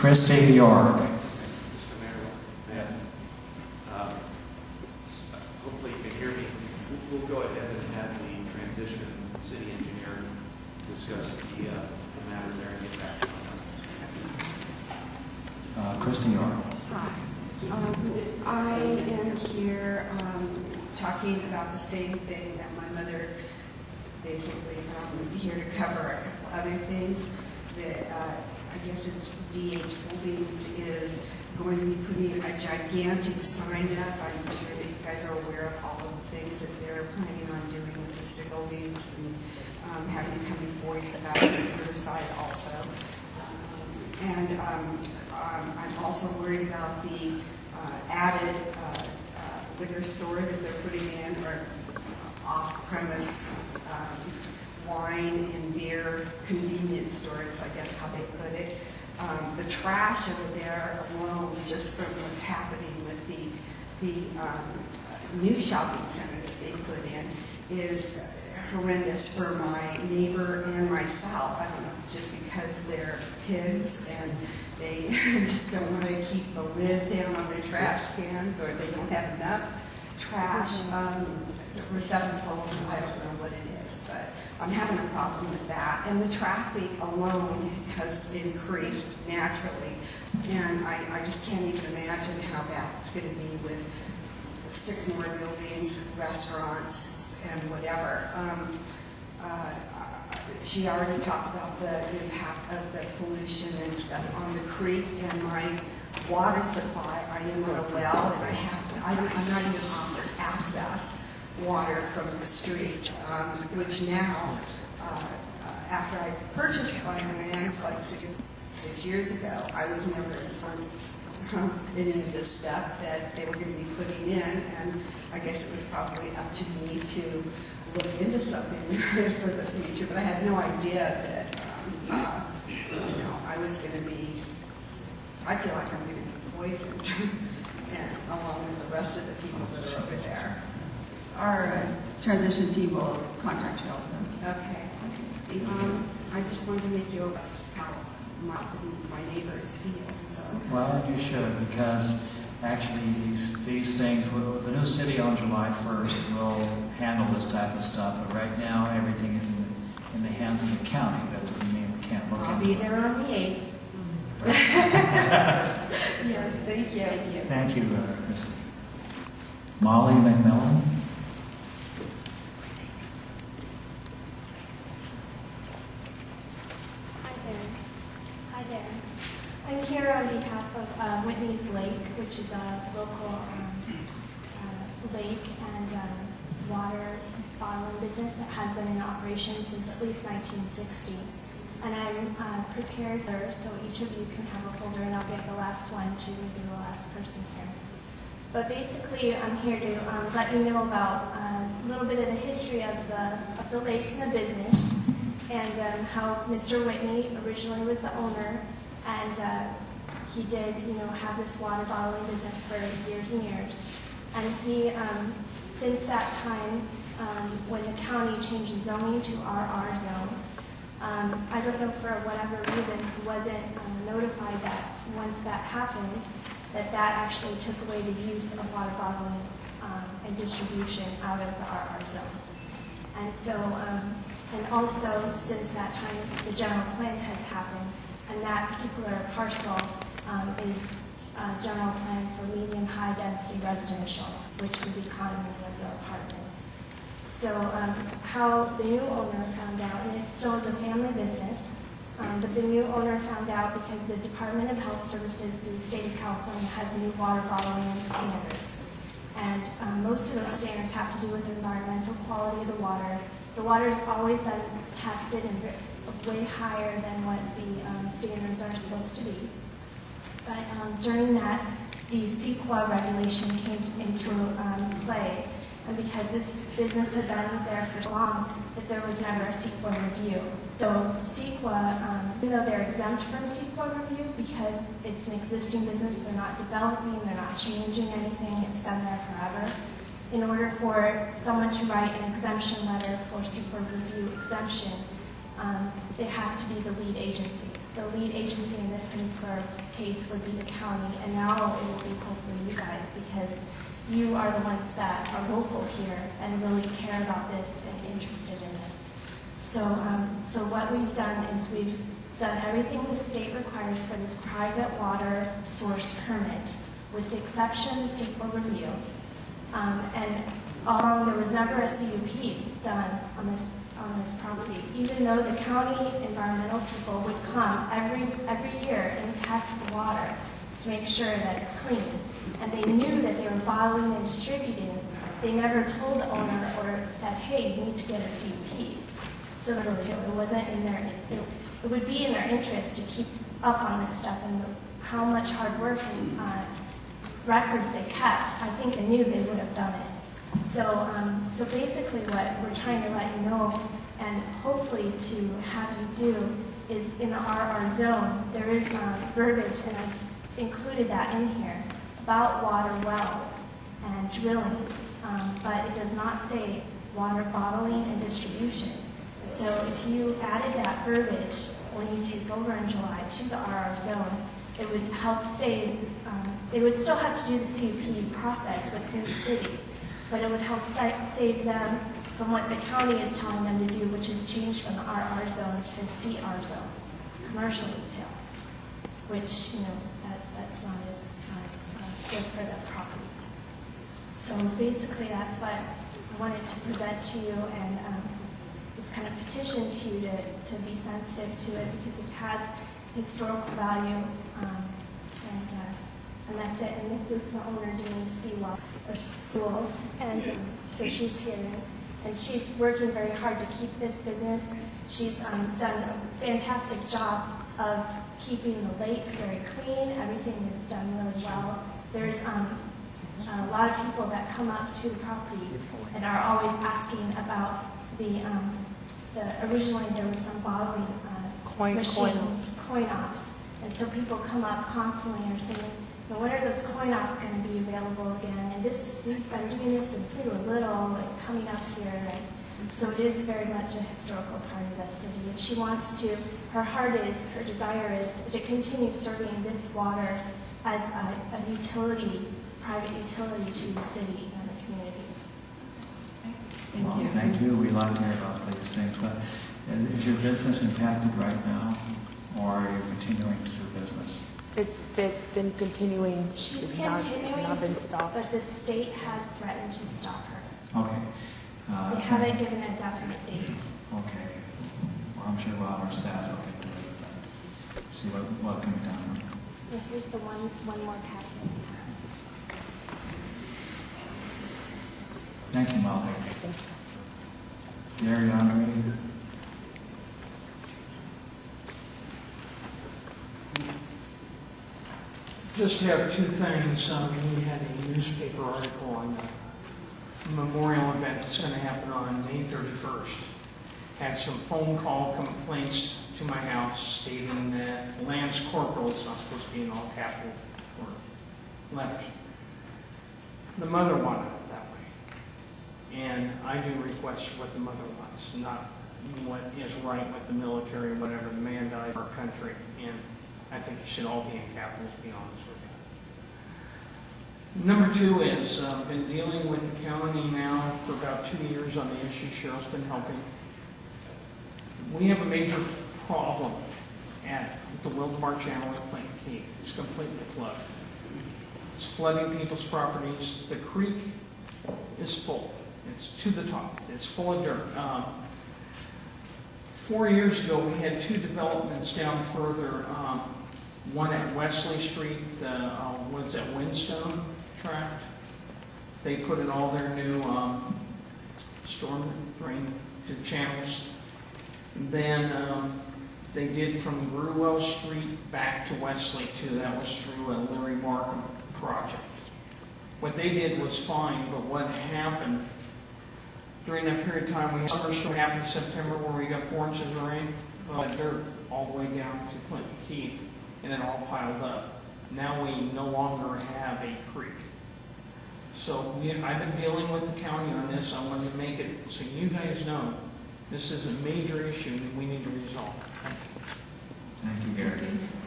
Christy York. Mr. Mayor, hopefully you can hear me. We'll go ahead and have the transition city engineer discuss the matter there and get back to it. Christy York. Hi. I am here talking about the same thing that my mother basically here to cover a couple other things that I guess it's DH Holdings is going to be putting a gigantic sign up. I'm sure that you guys are aware of all of the things that they're planning on doing with the SIG Holdings and having to come before you about the Riverside also. I'm also worried about the added liquor store that they're putting in, or off-premise wine and beer convenience stores, I guess how they put it. The trash over there alone, just from what's happening with the new shopping center that they put in, is horrendous for my neighbor and myself. I don't know if it's just because they're pigs and they just don't want to keep the lid down on their trash cans, or they don't have enough trash receptacles. I don't know what it is, but I'm having a problem with that. And the traffic alone has increased naturally, and I just can't even imagine how bad it's going to be with 6 more buildings, restaurants, and whatever. She already talked about the impact of the pollution and stuff on the creek and my water supply. I am on a well, and I'm not even offered access water from the street, which now, after I purchased my land like 6 years ago, I was never informed of any of this stuff that they were going to be putting in, and I guess it was probably up to me to look into something for the future, but I had no idea that, I was going to be, I feel like I'm going to be poisoned, and along with the rest of the people that are over there. Our transition team will contact you also. Okay. I just wanted to make you aware of how my neighbors feel, so. Well, you should, because actually these things, the new city on July 1st will handle this type of stuff, but right now everything is in the hands of the county. That doesn't mean we can't look into it. I'll be there on the 8th. Yes, thank you. Thank you, Christy. Molly McMillan. Hi there. I'm here on behalf of Whitney's Lake, which is a local lake and water bottling business that has been in operation since at least 1960. And I'm prepared, so each of you can have a folder, and I'll get the last one to maybe the last person here. But basically, I'm here to let you know about a little bit of the history of the lake and the business, and how Mr. Whitney originally was the owner, and he did, have this water bottling business for years and years. And he, since that time, when the county changed the zoning to RR zone, I don't know for whatever reason he wasn't notified that once that happened, that actually took away the use of water bottling and distribution out of the RR zone. And so, and also since that time, the general plan has happened, and that particular parcel is general plan for medium high density residential, which would be condominiums or apartments. So how the new owner found out, and it still is a family business, but the new owner found out because the Department of Health Services through the state of California has new water bottling standards. And most of those standards have to do with the environmental quality of the water. The water has always been tested and way higher than what the standards are supposed to be. But during that, the CEQA regulation came into play, and because this business had been there for so long, that there was never a CEQA review. So CEQA, even though they're exempt from CEQA review because it's an existing business, they're not developing, they're not changing anything, it's been there forever. In order for someone to write an exemption letter for CEQA review exemption, it has to be the lead agency. the lead agency in this particular case would be the county, and now it will be hopefully you guys, because you are the ones that are local here and really care about this and interested in this. So, so what we've done is we've done everything the state requires for this private water source permit, with the exception of the CEQA review. And although there was never a CUP done on this property, even though the county environmental people would come every year and test the water to make sure that it's clean, and they knew that they were bottling and distributing, they never told the owner or said, hey, you need to get a CUP. So it wasn't in their, it would be in their interest to keep up on this stuff, and how much hard work and records they kept. I think they knew they would have done it. So, so basically what we're trying to let you know, and hopefully to have you do, is in the RR zone, there is verbiage, and I've included that in here, about water wells and drilling, but it does not say water bottling and distribution. So if you added that verbiage when you take over in July to the RR zone, it would help save, they would still have to do the CUP process within the city, but it would help save them from what the county is telling them to do, which is change from the RR zone to the CR zone, commercial retail, which, you know, that's not as good for the property. So basically that's what I wanted to present to you, and just kind of petition to you to be sensitive to it, because it has historical value, and that's it. And this is the owner, Denise Sewell, and so she's here, and she's working very hard to keep this business. She's done a fantastic job of keeping the lake very clean. Everything is done really well. There's a lot of people that come up to the property and are always asking about originally there was some bottling machines, coin-offs, and so people come up constantly and are saying, well, when are those coin-offs going to be available again? And we've been doing this since we were little, and coming up here, and so it is very much a historical part of the city. And she wants to, her desire is to continue serving this water as a utility, private utility to the city and the community. Well, thank you. We like to hear about these things. But is your business impacted right now, or are you continuing to do business? It's been continuing. She's It's continuing, not been stopped. but the state has threatened to stop her. Okay. They haven't given a definite date. Okay. Well, I'm sure our staff will get to it, but see what can be done. And here's the one more packet. Thank you, Molly. Gary, Andre? Just have two things. We had a newspaper article on the memorial event that's going to happen on May 31st. Had some phone call complaints to my house stating that Lance Corporal is not supposed to be in all capital or letters. The mother wanted it that way. And I do request what the mother wants, not what is right with the military or whatever. The man died for our country, and I think it should all be in capitals, to be honest with you. Number two is, been dealing with the county now for about 2 years on the issue. Cheryl's been helping. We have a major problem at the Wildemar Channel in Clinton Key. It's completely plugged. It's flooding people's properties. The creek is full. It's to the top. It's full of dirt. 4 years ago, we had two developments down further. One at Wesley Street, what's that, Windstone tract. They put in all their new storm drain channels. Then they did from Grewell Street back to Wesley too. That was through a Larry Markham project. What they did was fine, but what happened during that period of time, we had summer storm happened in September where we got 4 inches of rain, dirt all the way down to Clinton Keith, and it all piled up. Now we no longer have a creek. So I've been dealing with the county on this. I wanted to make it so you guys know this is a major issue that we need to resolve. Thank you, Gary. Thank you.